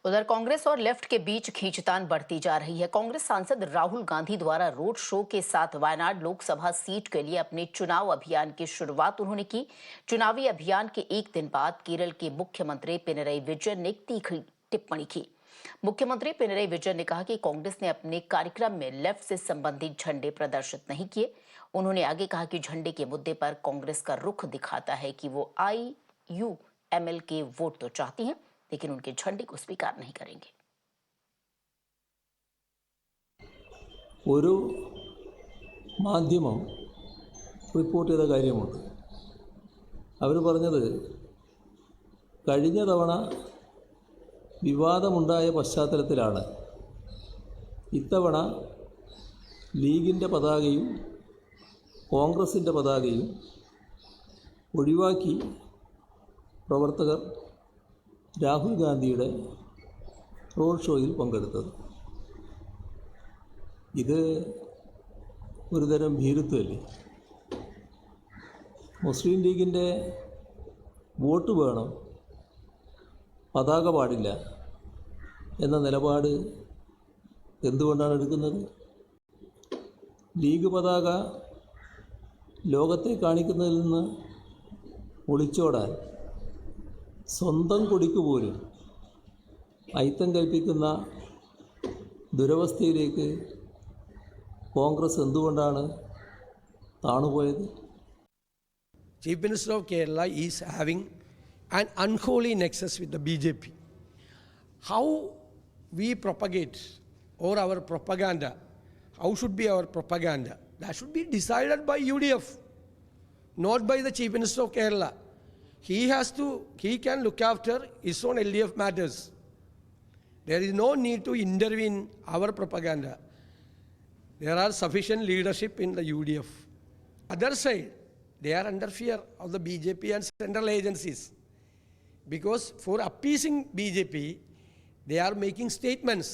उधर कांग्रेस और लेफ्ट के बीच खींचतान बढ़ती जा रही है। कांग्रेस सांसद राहुल गांधी द्वारा रोड शो के साथ वायनाड लोकसभा सीट के लिए अपने चुनाव अभियान की शुरुआत उन्होंने की। चुनावी अभियान के एक दिन बाद केरल के मुख्यमंत्री पिनरई विजयन ने तीखी टिप्पणी की। मुख्यमंत्री पिनरई विजयन ने कहा कि कांग्रेस ने अपने कार्यक्रम में लेफ्ट से संबंधित झंडे प्रदर्शित नहीं किए। उन्होंने आगे कहा कि झंडे के मुद्दे पर कांग्रेस का रुख दिखाता है कि वो IUML के वोट तो चाहती है, लेकिन उनके झंडे को स्वीकार नहीं करेंगे। ഒരു മാധ്യമം റിപ്പോർട്ട് ചെയ്ത കാര്യമുണ്ട്. അവർ പറഞ്ഞത് കഴിഞ്ഞ തവണ വിവാദമുണ്ടായ പശ്ചാത്തലത്തിലാണ് ഇത്തവണ ലീഗിൻ്റെ പതാകയും കോൺഗ്രസിൻ്റെ പതാകയും ഒഴിവാക്കി പ്രവർത്തകർ രാഹുൽ ഗാന്ധിയുടെ റോഡ് ഷോയിൽ പങ്കെടുത്തത്. ഇത് ഒരുതരം ഭീരുത്വമല്ലേ? മുസ്ലിം ലീഗിൻ്റെ വോട്ട് വേണം, പതാക പാടില്ല എന്ന നിലപാട് എന്തുകൊണ്ടാണ് എടുക്കുന്നത്? ലീഗ് പതാക ലോകത്തെ കാണിക്കുന്നതിൽ നിന്ന് ഒളിച്ചോടാൻ സ്വന്തം കൊടിക്ക് പോലും അയിത്തം കൽപ്പിക്കുന്ന ദുരവസ്ഥയിലേക്ക് കോൺഗ്രസ് എന്തുകൊണ്ടാണ് താണുപോയത്? Chief Minister of Kerala is having an unholy nexus with the BJP. How we propagate or our propaganda, how should be our propaganda? That should be decided by UDF, not by the Chief Minister of Kerala. He can look after his own LDF matters. There is no need to intervene our propaganda. There are sufficient leadership in the UDF. Other side, they are under fear of the BJP and central agencies. Because for appeasing BJP, they are making statements